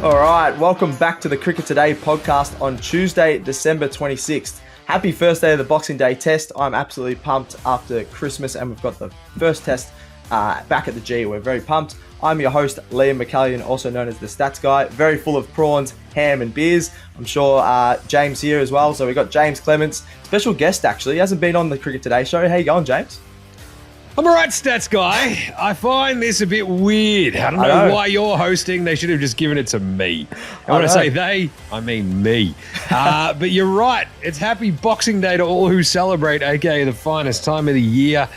All right, welcome back to the Cricket Today podcast on Tuesday, December 26th. Happy first day of the Boxing Day test. I'm absolutely pumped after Christmas and we've got the first test back at the G. We're very pumped. I'm your host, Liam McAllion, also known as the Stats Guy. Very full of prawns, ham and beers. I'm sure Jaymz here as well. So we've got Jaymz Clements, special guest actually. He hasn't been on the Cricket Today show. How you going, Jaymz? I'm all right, Stats Guy. I find this a bit weird. I don't know why you're hosting. They should have just given it to me. And when I say they, I mean me. But you're right. It's happy Boxing Day to all who celebrate, aka the finest time of the year.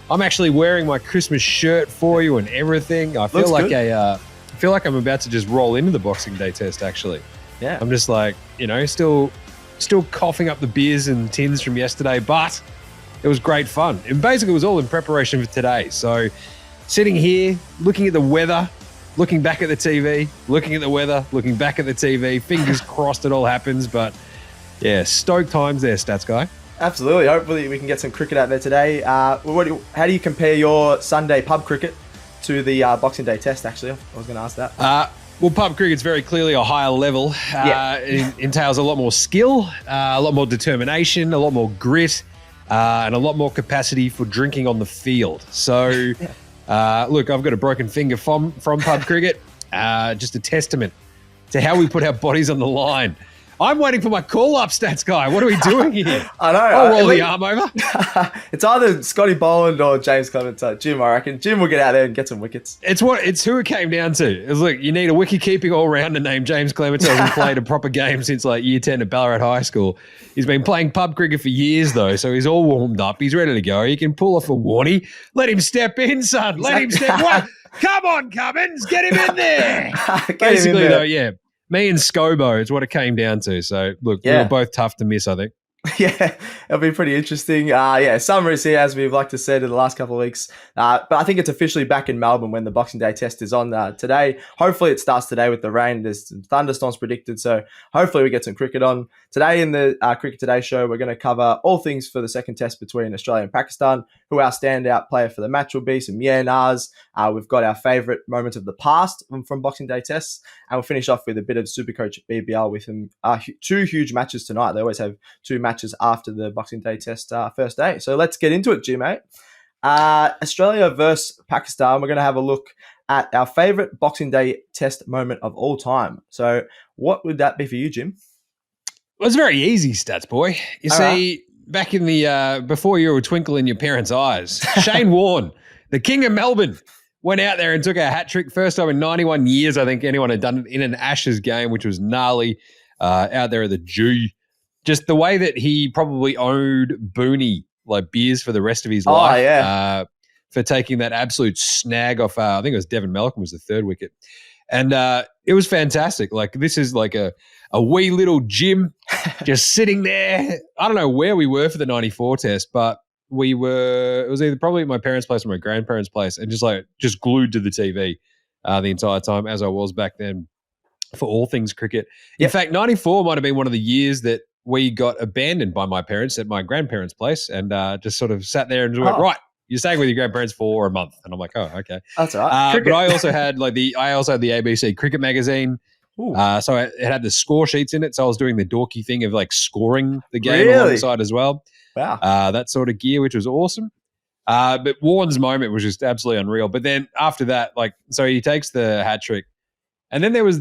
I'm actually wearing my Christmas shirt for you and everything. I feel like I'm about to just roll into the Boxing Day test, actually. Yeah. I'm just like, still coughing up the beers and tins from yesterday, but it was great fun. And basically, it was all in preparation for today. So sitting here, looking at the weather, looking back at the TV, looking at the weather, looking back at the TV, fingers crossed it all happens. But yeah, stoked times there, Stats Guy. Absolutely. Hopefully we can get some cricket out there today. How do you compare your Sunday pub cricket to the Boxing Day test, actually? I was going to ask that. Well, pub cricket's very clearly a higher level. It entails a lot more skill, a lot more determination, a lot more grit, and a lot more capacity for drinking on the field. So, look, I've got a broken finger from pub cricket. Just a testament to how we put our bodies on the line. I'm waiting for my call-up, Stats Guy. What are we doing here? I know. I'll roll the arm over. It's either Scotty Boland or Jaymz Clements. Jim, I reckon. Jim will get out there and get some wickets. It's who it came down to. It's look, you need a wicket-keeping all-rounder named Jaymz Clements who hasn't played a proper game since like year 10 at Ballarat High School. He's been playing pub cricket for years, though, so he's all warmed up. He's ready to go. He can pull off a Warnie. Let him step in, son. Let him step in. Come on, Cummins. Get him in there. Basically, though, yeah. Me and Scobo is what it came down to. So, look, we were both tough to miss, I think. Yeah, it'll be pretty interesting. Summer is here, as we've like to say in the last couple of weeks. But I think it's officially back in Melbourne when the Boxing Day test is on today. Hopefully it starts today with the rain. There's some thunderstorms predicted, so hopefully we get some cricket on. Today in the Cricket Today show, we're going to cover all things for the second test between Australia and Pakistan, who our standout player for the match will be, some Nars. We've got our favourite moment of the past from Boxing Day tests, and we'll finish off with a bit of SuperCoach BBL with him. Two huge matches tonight. They always have two matches after the Boxing Day test first day. So let's get into it, Jim, mate. Australia versus Pakistan. We're going to have a look at our favourite Boxing Day test moment of all time. So what would that be for you, Jim? Well, it's very easy, Stats Boy. You see, back in the before you were a twinkle in your parents' eyes, Shane Warne, the king of Melbourne, went out there and took a hat trick. First time in 91 years, I think anyone had done it in an Ashes game, which was gnarly out there at the G. Just the way that he probably owed Booney like beers for the rest of his life for taking that absolute snag off, I think it was Devon Malcolm was the third wicket. And it was fantastic. Like this is like a wee little Jim just sitting there. I don't know where we were for the 94 test, but it was either probably at my parents' place or my grandparents' place and just glued to the TV the entire time as I was back then for all things cricket. In fact, 94 might have been one of the years that we got abandoned by my parents at my grandparents' place and just sort of sat there and went, right, you're staying with your grandparents for a month. And I'm like, oh, okay. That's all right. But I also had the ABC Cricket magazine. So it had the score sheets in it. So I was doing the dorky thing of like scoring the game alongside as well. Wow. That sort of gear, which was awesome. But Warren's moment was just absolutely unreal. But then after that, so he takes the hat trick. And then there was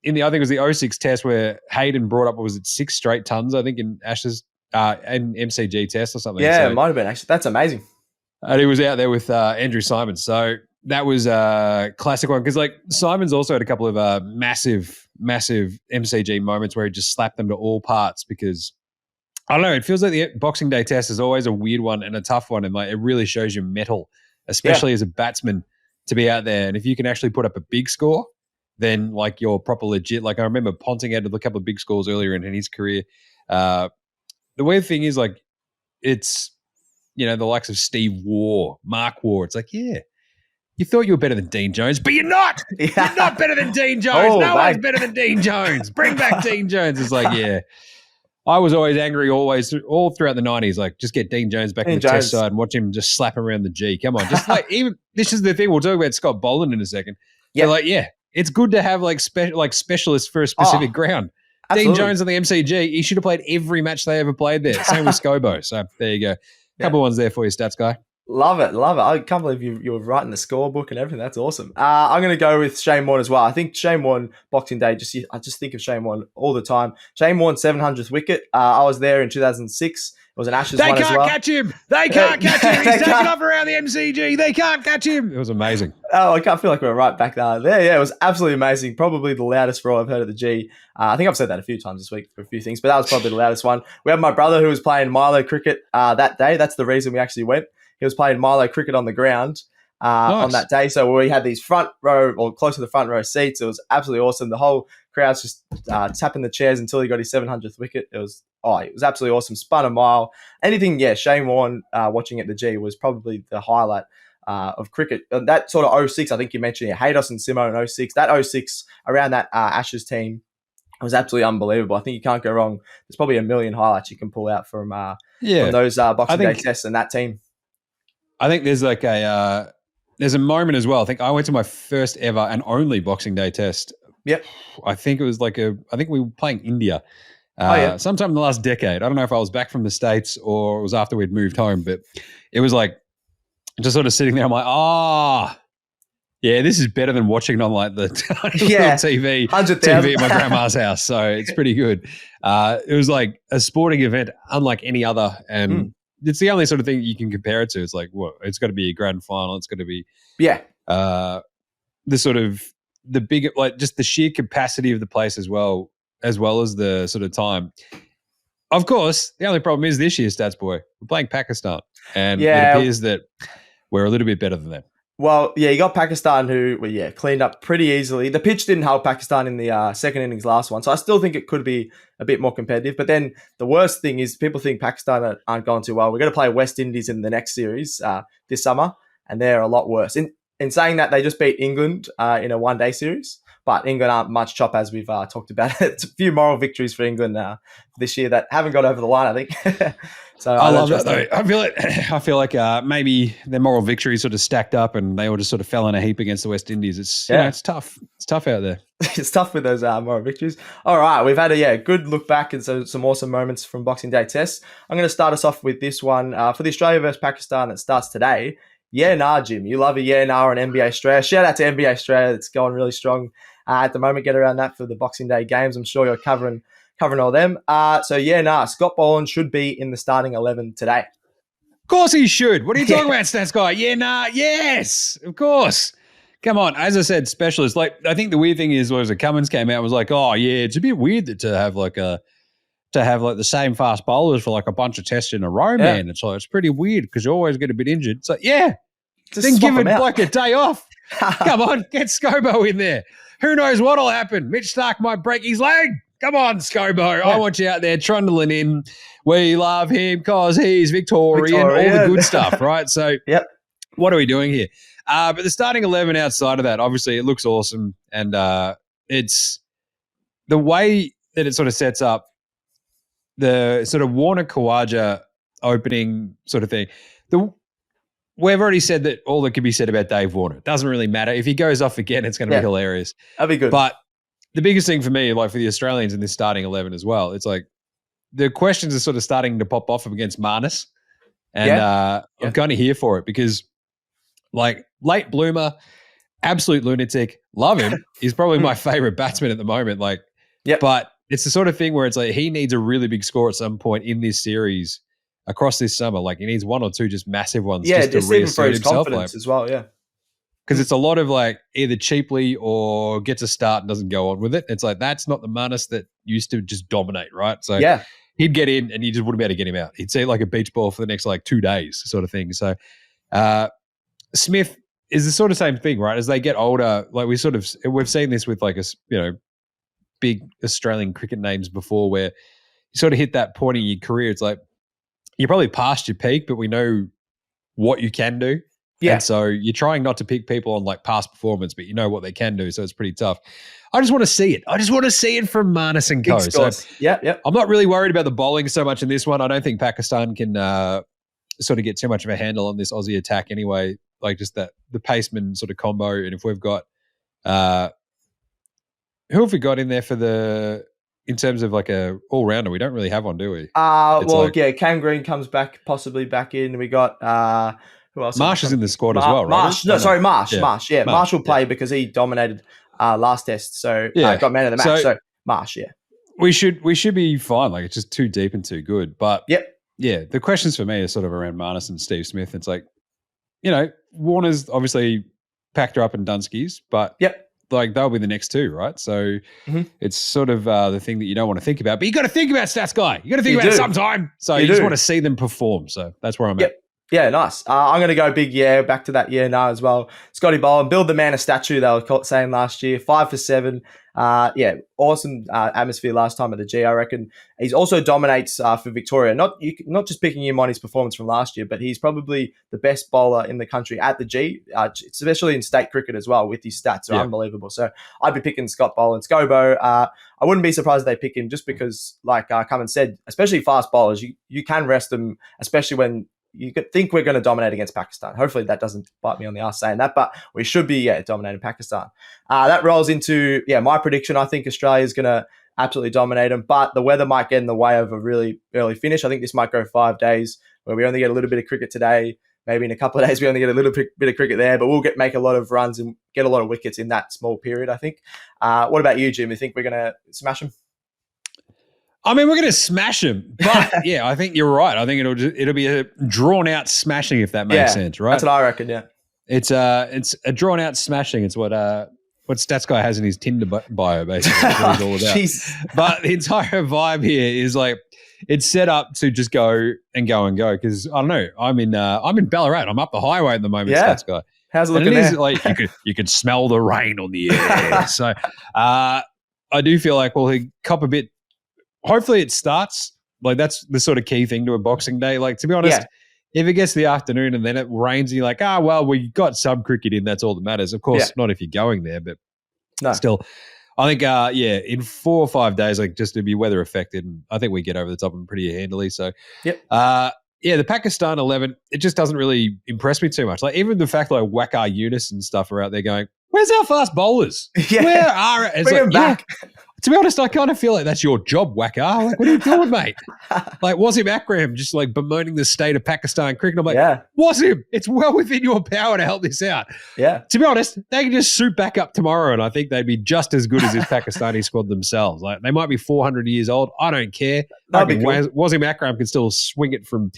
I think it was the 06 test where Hayden brought up, 6 straight tons, I think, in Ashes and MCG test or something. Yeah, it might have been, actually. That's amazing. And he was out there with Andrew Simons. So that was a classic one because Simons also had a couple of massive MCG moments where he just slapped them to all parts because, I don't know, it feels like the Boxing Day test is always a weird one and a tough one and it really shows your mettle, especially as a batsman to be out there. And if you can actually put up a big score, then you're proper legit. I remember Ponting had a couple of big scores earlier in his career. The weird thing is it's, the likes of Steve Waugh, Mark Waugh. It's you thought you were better than Dean Jones, but you're not. Yeah. You're not better than Dean Jones. No one's better than Dean Jones. Bring back Dean Jones. It's I was always angry all throughout the 90s. Just get Dean Jones back in the test side and watch him just slap around the G. Come on. Just even, this is the thing. We'll talk about Scott Boland in a second. Yeah. it's good to have like specialists for a specific ground. Absolutely. Dean Jones on the MCG, he should have played every match they ever played there. Same with Scobo. So there you go. Couple ones there for you, stats guy. Love it. I can't believe you were writing the scorebook and everything. That's awesome. I'm going to go with Shane Warne as well. I think Shane Warne, Boxing Day, I just think of Shane Warne all the time. Shane Warne, 700th wicket. I was there in 2006. It was an Ashes one as well. They can't catch him. They can't catch him. He's taking off around the MCG. They can't catch him. It was amazing. Oh, I can't feel like we're right back there. Yeah, it was absolutely amazing. Probably the loudest roar I've heard of the G. I think I've said that a few times this week for a few things, but that was probably the loudest one. We had my brother who was playing Milo cricket that day. That's the reason we actually went. He was playing Milo cricket on the ground on that day. So we had these front row or close to the front row seats. It was absolutely awesome. The whole crowd's just tapping the chairs until he got his 700th wicket. It was absolutely awesome. Spun a mile. Anything, Shane Warne watching at the G was probably the highlight of cricket. That sort of 06, I think you mentioned it, Haydos and Simo in 06. That 06, around that Ashes team, was absolutely unbelievable. I think you can't go wrong. There's probably a million highlights you can pull out from those Boxing Day tests and that team. I think there's like there's a moment as well. I think I went to my first ever and only Boxing Day test. Yep. I think it was I think we were playing India sometime in the last decade. I don't know if I was back from the States or it was after we'd moved home, but it was like just sort of sitting there. I'm like, this is better than watching it on like the TV at my grandma's house. So it's pretty good. It was like a sporting event unlike any other. And it's the only sort of thing you can compare it to. It's like, it's got to be a grand final. It's got to be the sort of the big, like just the sheer capacity of the place as well as the sort of time. Of course, the only problem is this year, Stats Boy, we're playing Pakistan, and it appears that we're a little bit better than them. Well, you got Pakistan who, cleaned up pretty easily. The pitch didn't help Pakistan in the second innings last one, so I still think it could be a bit more competitive. But then the worst thing is people think Pakistan aren't going too well. We're going to play West Indies in the next series this summer, and they're a lot worse. In saying that, they just beat England in a one-day series, but England aren't much chop, as we've talked about. It's a few moral victories for England this year that haven't got over the line, I think. So I love that though. I feel like maybe their moral victories sort of stacked up and they all just sort of fell in a heap against the West Indies. It's it's tough. It's tough out there. It's tough with those moral victories. All right, we've had a good look back and some awesome moments from Boxing Day tests. I'm going to start us off with this one for the Australia versus Pakistan that starts today. Jim. You love a on NBA Australia. Shout out to NBA Australia. It's going really strong at the moment. Get around that for the Boxing Day games. I'm sure you're covering all them. Scott Boland should be in the starting 11 today. Of course he should. What are you talking about, Stats Guy? Yes, of course. Come on. As I said, specialist. Like, I think the weird thing is, Cummins came out and was like, it's a bit weird to have the same fast bowlers for like a bunch of tests in a row, man. It's like, it's pretty weird because you always get a bit injured. It's like, then give it like a day off. Come on, get Scobo in there. Who knows what'll happen? Mitch Starc might break his leg. Come on, Scobo. I want you out there trundling in. We love him because he's Victorian. All the good stuff, right? So what are we doing here? But the starting 11 outside of that, obviously it looks awesome. And it's the way that it sort of sets up the sort of Warner Khawaja opening sort of thing. We've already said that all that could be said about Dave Warner. It doesn't really matter. If he goes off again, it's going to be hilarious. That'd be good. But the biggest thing for me, like for the Australians in this starting 11 as well, it's like the questions are sort of starting to pop off against Marnus. And I'm kind of here for it because like late bloomer, absolute lunatic, love him. He's probably my favorite batsman at the moment. But it's the sort of thing where it's like he needs a really big score at some point in this series across this summer. Like he needs one or two just massive ones just to reassert himself. As well, because it's a lot of like either cheaply or gets a start and doesn't go on with it. It's like that's not the Marnus that used to just dominate, right? So he'd get in and you just wouldn't be able to get him out. He'd see like a beach ball for the next like 2 days sort of thing. So Smith is the sort of same thing, right? As they get older, like we've seen this with like big Australian cricket names before where you sort of hit that point in your career. It's like you're probably past your peak, but we know what you can do. Yeah. And so you're trying not to pick people on like past performance, but you know what they can do. So it's pretty tough. I just want to see it. I just want to see it from Marnus and co. So I'm not really worried about the bowling so much in this one. I don't think Pakistan can sort of get too much of a handle on this Aussie attack anyway. Like just that the paceman sort of combo. And if we've got Who have we got in there in terms of like a all rounder? We don't really have one, do we? Cam Green comes possibly back in. We got who else? Marsh is in the squad as well, right? Marsh. No, sorry, Marsh. Yeah. Marsh. Yeah, Marsh will play because he dominated last test. So got man of the match. So Marsh, yeah. We should be fine. Like it's just too deep and too good. But yeah, the questions for me are sort of around Marnus and Steve Smith. It's like, Warner's obviously packed her up in Dunskies, but like they'll be the next two, right? So it's sort of the thing that you don't want to think about, but you got to think about Stats Guy. You got to think about it sometime. So you just want to see them perform. So that's where I'm at. Yeah, nice. I'm going to go big back to that now as well. Scotty Boland, build the man a statue, they were saying last year. 5 for 7. Awesome atmosphere last time at the G, I reckon. He's also dominates for Victoria. Not just picking him on his performance from last year, but he's probably the best bowler in the country at the G, especially in state cricket as well with his stats. Are unbelievable. So I'd be picking Scott Boland. Scobo, I wouldn't be surprised if they pick him just because, like Cummins said, especially fast bowlers, you can rest them, especially when you could think we're going to dominate against Pakistan. Hopefully that doesn't bite me on the ass saying that, but we should be dominating Pakistan. That rolls into my prediction. I think Australia is going to absolutely dominate them, but the weather might get in the way of a really early finish. I think this might go 5 days where we only get a little bit of cricket today. Maybe in a couple of days we only get a little bit of cricket there, but we'll make a lot of runs and get a lot of wickets in that small period, I think. What about you, Jim? You think we're going to smash them? I mean, we're going to smash him, but I think you're right. I think it'll be a drawn out smashing, if that makes sense, right? That's what I reckon. Yeah, it's a drawn out smashing. It's what Stats Guy has in his Tinder bio, basically. That's what he's all about. But the entire vibe here is like it's set up to just go and go and go because I don't know. I'm in Ballarat. I'm up the highway at the moment. Stats Guy. How's it looking? And it is like you could smell the rain on the air. So I do feel like we'll cop a bit. Hopefully it starts. Like that's the sort of key thing to a Boxing Day. Like to be honest, if it gets to the afternoon and then it rains and you're like, we got some cricket in, that's all that matters. Of course, not if you're going there, but still. I think, in 4 or 5 days, like just to be weather affected, I think we get over the top of them pretty handily. So, the Pakistan 11, it just doesn't really impress me too much. Like even the fact like Wakar Yunus and stuff are out there going, where's our fast bowlers? Where are it? Bring them back. To be honest, I kind of feel like that's your job, Wakar. Like, what are you doing, mate? Like, Wasim Akram just like bemoaning the state of Pakistan cricket. I'm like, Wasim, it's well within your power to help this out. Yeah. To be honest, they can just suit back up tomorrow, and I think they'd be just as good as this Pakistani squad themselves. Like, they might be 400 years old. I don't care. Wasim Akram can still swing it from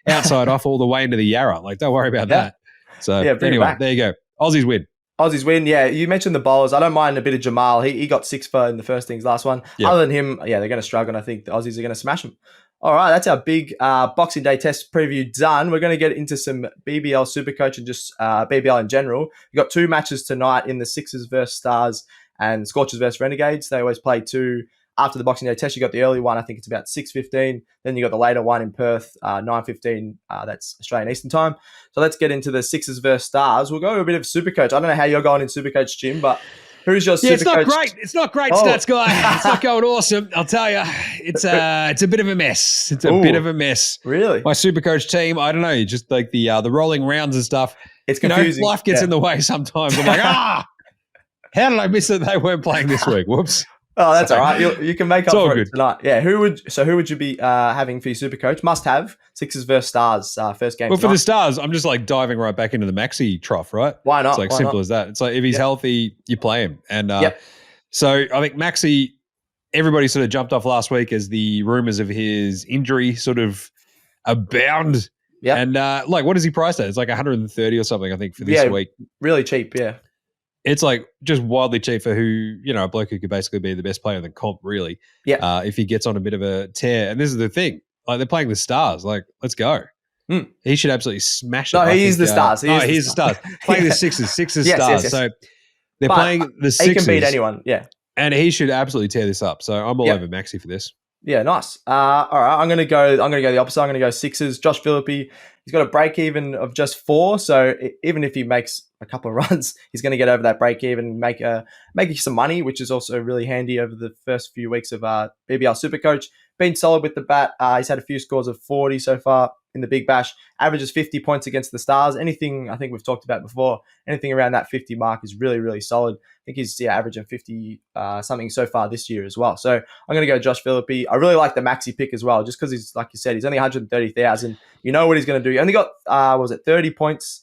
outside off all the way into the Yarra. Like, don't worry about that. So, anyway, there you go. Aussies win. Aussies win, you mentioned the bowlers. I don't mind a bit of Jamal. He got 6 for in the first innings last one. Other than him, they're going to struggle, and I think the Aussies are going to smash them. All right, that's our big Boxing Day test preview done. We're going to get into some BBL SuperCoach and just BBL in general. We've got 2 matches tonight in the Sixers versus Stars and Scorchers versus Renegades. They always play 2 after the Boxing Day test. You got the early one, I think it's about 6:15. Then you got the later one in Perth, 9:15. That's Australian Eastern time. So let's get into the Sixers versus Stars. We'll go a bit of SuperCoach. I don't know how you're going in SuperCoach, Jim, but who's your SuperCoach? It's not great. It's not great, Stats Guy. It's not going awesome. I'll tell you. It's a bit of a mess. It's a bit of a mess. Really? My SuperCoach team, I don't know, just like the rolling rounds and stuff. It's confusing. Life gets in the way sometimes. I'm like, how did I miss it? They weren't playing this week. Whoops. Oh, that's all right. You can make up for it tonight. Yeah. Who would you be having for your SuperCoach? Must have Sixers versus Stars first game. Well, for the Stars, I'm just like diving right back into the Maxi trough, right? Why not? It's like simple as that. It's like if he's healthy, you play him. And so I think Maxi, everybody sort of jumped off last week as the rumors of his injury sort of abound. Yeah. And what is he priced at? It's like 130 or something, I think, for this week. Really cheap. Yeah. It's like just wildly cheap for who, a bloke who could basically be the best player in the comp, really. Yeah. If he gets on a bit of a tear. And this is the thing. Like, they're playing the Stars. Like, let's go. He should absolutely smash it. No, he is the Stars. He's the Stars. Playing the Sixers. Sixers Stars. Yes. So they're playing the Sixers. He can beat anyone. Yeah. And he should absolutely tear this up. So I'm all over Maxi for this. Yeah, nice. All right, I'm gonna go the opposite. I'm gonna go Sixers. Josh Philippe, he's got a break even of just 4. So even if he makes a couple of runs, he's gonna get over that break even, make some money, which is also really handy over the first few weeks of BBL SuperCoach. Been solid with the bat. He's had a few scores of 40 so far. in the Big Bash, averages 50 points against the Stars. Anything I think we've talked about before, anything around that 50 mark is really, really solid. I think he's averaging 50 something so far this year as well. So I'm going to go Josh Philippe. I really like the Maxi pick as well, just because he's, like you said, he's only 130,000. You know what he's going to do. He only got, 30 points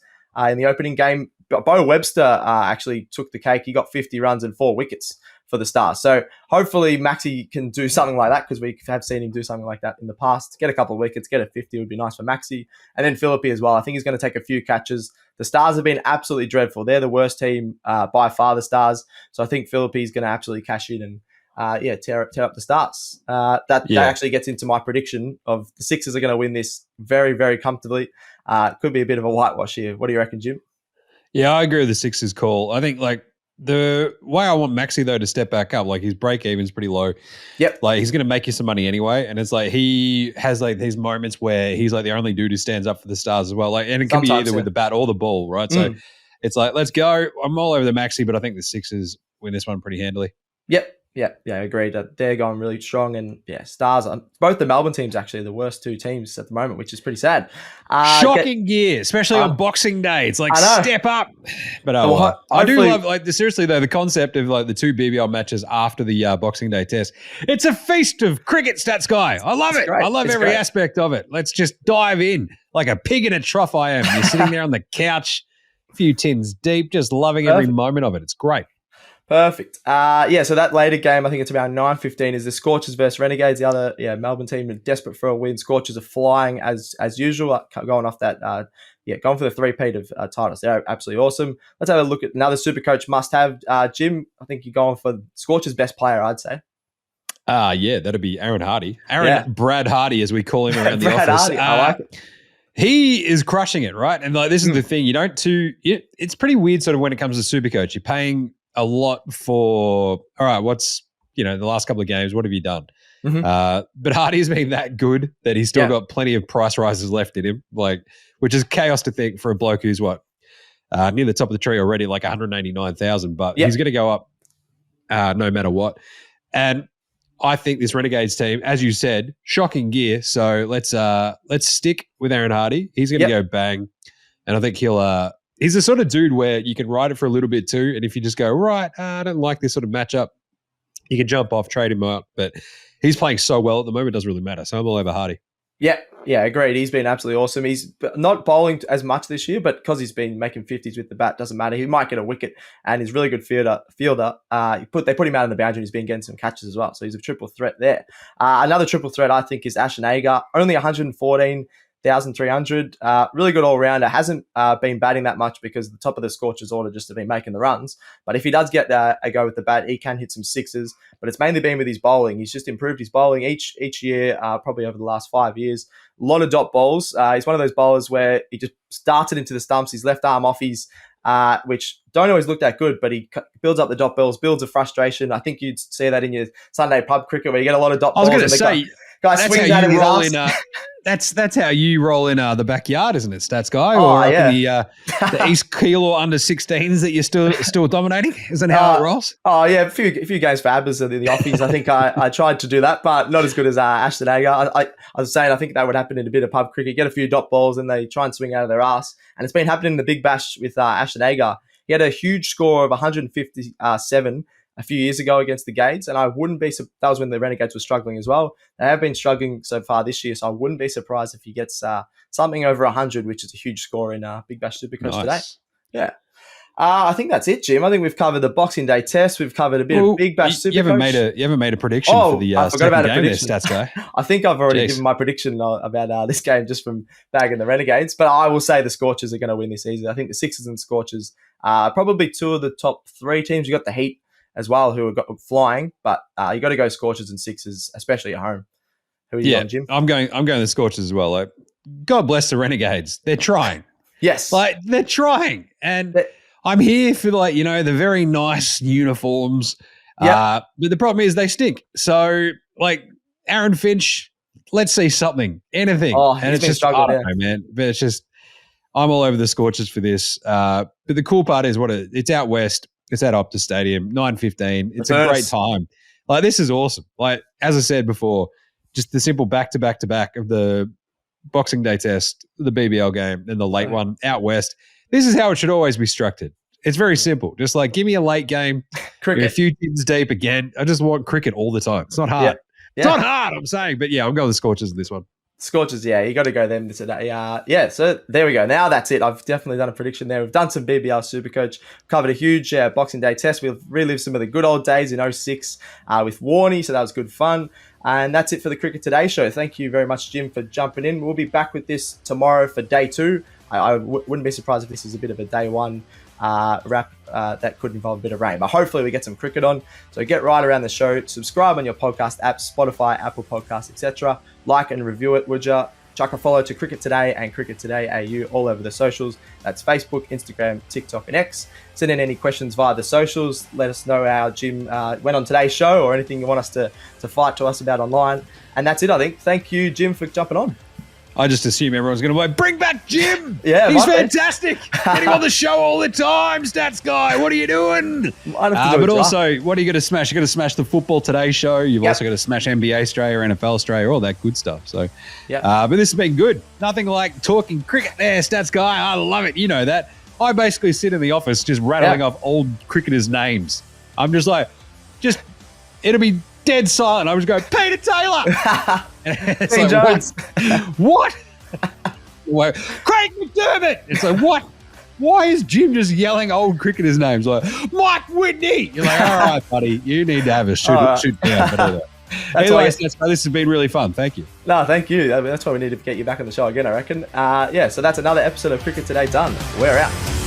in the opening game. Bo Webster actually took the cake. He got 50 runs and 4 wickets for the Stars. So hopefully Maxi can do something like that, because we have seen him do something like that in the past. Get a couple of wickets, get a 50 would be nice for Maxi. And then Philippe as well. I think he's going to take a few catches. The Stars have been absolutely dreadful. They're the worst team by far, the Stars. So I think Philippe is going to absolutely cash in and tear up the Stars. That actually gets into my prediction of the Sixers are going to win this very, very comfortably. Could be a bit of a whitewash here. What do you reckon, Jim? Yeah, I agree with the Sixers call. I think like the way I want Maxi though to step back up, like his break even's pretty low. Yep. Like he's going to make you some money anyway. And it's like he has like these moments where he's like the only dude who stands up for the Stars as well. Like, and it can be either with the bat or the ball, right? So it's like, let's go. I'm all over the Maxi, but I think the Sixers win this one pretty handily. Yep. Yeah, agreed. They're going really strong, and Stars. Both the Melbourne teams actually are the worst 2 teams at the moment, which is pretty sad. Shocking gear, especially on Boxing Day. It's like step up. But I do love seriously though the concept of like the 2 BBL matches after the Boxing Day test. It's a feast of cricket, Stats Guy. I love it. Great. I love every aspect of it. Let's just dive in like a pig in a trough. I am. You're sitting there on the couch, a few tins deep, just loving every moment of it. It's great. Perfect. So that later game, I think it's about 9:15, is the Scorchers versus Renegades. The other Melbourne team are desperate for a win. Scorchers are flying as usual, going off that, going for the three-peat of titles. They're absolutely awesome. Let's have a look at another Supercoach must-have. Jim, I think you're going for Scorchers' best player, I'd say. That'd be Aaron Hardy. Brad Hardy, as we call him around the Brad office. Hardy, I like it. He is crushing it, right? And like this is the thing, it's pretty weird sort of when it comes to Supercoach. You're paying a lot for, all right, what's, the last couple of games, what have you done? But Hardy's been that good that he's still got plenty of price rises left in him, like, which is chaos to think for a bloke who's near the top of the tree already, like 189,000, but he's going to go up no matter what. And I think this Renegades team, as you said, shocking gear. So let's stick with Aaron Hardy. He's going to go bang. And I think he's the sort of dude where you can ride it for a little bit too. And if you just go, right, I don't like this sort of matchup, you can jump off, trade him out. But he's playing so well at the moment, it doesn't really matter. So I'm all over Hardy. Yeah, agreed. He's been absolutely awesome. He's not bowling as much this year, but because he's been making 50s with the bat, doesn't matter. He might get a wicket, and he's a really good fielder. They put him out on the boundary, and he's been getting some catches as well. So he's a triple threat there. Another triple threat, I think, is Ashton Agar. Only 114,300. Really good all-rounder. Hasn't been batting that much because the top of the Scorchers order just have been making the runs. But if he does get a go with the bat, he can hit some sixes. But it's mainly been with his bowling. He's just improved his bowling each year, probably over the last 5 years. A lot of dot balls. He's one of those bowlers where he just started into the stumps. His left arm offies, which don't always look that good, but he builds up the dot balls, builds a frustration. I think you'd see that in your Sunday pub cricket where you get a lot of dot balls. I was going to say, guy swings out of his arms. That's how you roll in the backyard, isn't it, Stats Guy? Or up in the East Keilor under 16s that you're still dominating? Isn't that how it rolls? Oh, yeah, a few games for Abbas in the offies. I think I tried to do that, but not as good as Ashton Agar. I was saying I think that would happen in a bit of pub cricket. Get a few dot balls and they try and swing out of their ass. And it's been happening in the Big Bash with Ashton Agar. He had a huge score of 157 a few years ago against the Gades, and I wouldn't be. That was when the Renegades were struggling as well. They have been struggling so far this year, so I wouldn't be surprised if he gets something over 100, which is a huge score in Big Bash Supercoach today. Yeah. I think that's it, Jim. I think we've covered the Boxing Day test. We've covered a bit of Big Bash Supercoach. You haven't made a prediction for the second game there, Stats Guy. I think I've already given my prediction about this game just from bagging the Renegades, but I will say the Scorchers are going to win this easily. I think the Sixers and Scorchers are probably two of the top three teams. You got the Heat as well, who are flying, but you got to go Scorchers and Sixers, especially at home. Who are you going, Jim? I'm going the Scorchers as well. Like, God bless the Renegades. They're trying. Yes. They're trying. And I'm here for the very nice uniforms. But the problem is they stink. So Aaron Finch, let's see something, anything. Oh, and it's just, I don't know, man. But it's just, I'm all over the Scorchers for this. But the cool part is it's out west. It's at Optus Stadium, 9:15. It's a great time. This is awesome. As I said before, just the simple back-to-back-to-back of the Boxing Day test, the BBL game, and the late one out west. This is how it should always be structured. It's very simple. Just like, give me a late game, Cricket. a few tins deep again. I just want cricket all the time. It's not hard. It's not hard, I'm saying. But yeah, I'm going with the Scorchers in this one. Scorchers, yeah, you got to go them today. So there we go. Now that's it. I've definitely done a prediction there. We've done some BBL SuperCoach, covered a huge Boxing Day test. We've relived some of the good old days in 06 with Warnie, so that was good fun. And that's it for the Cricket Today show. Thank you very much, Jim, for jumping in. We'll be back with this tomorrow for day 2. I wouldn't be surprised if this is a bit of a day 1 wrap that could involve a bit of rain. But hopefully we get some cricket on. So get right around the show. Subscribe on your podcast apps, Spotify, Apple Podcasts, etc. Like and review it, would you? Chuck a follow to Cricket Today and Cricket Today AU all over the socials. That's Facebook, Instagram, TikTok, and X. Send in any questions via the socials. Let us know how Jim went on today's show or anything you want us to fight to us about online. And that's it, I think. Thank you, Jim, for jumping on. I just assume everyone's going to go, bring back Jim. Yeah, he's fantastic. Get him on the show all the time, stats guy. What are you doing? But also, what are you going to smash? You're going to smash the Football Today show. You've also got to smash NBA Australia, NFL Australia, all that good stuff. So, but this has been good. Nothing like talking cricket there, stats guy. I love it. You know that. I basically sit in the office just rattling off old cricketers' names. I'm just like, it'll be dead silent. I would just go, Peter Taylor. It's like, Jones. What? Craig McDermott. It's like, what? Why is Jim just yelling old cricketers' names? Like, Mike Whitney. You're like, all right, buddy, you need to have a shoot down. Anyways, this has been really fun. Thank you. No, thank you. That's why we need to get you back on the show again, I reckon. So that's another episode of Cricket Today done. We're out.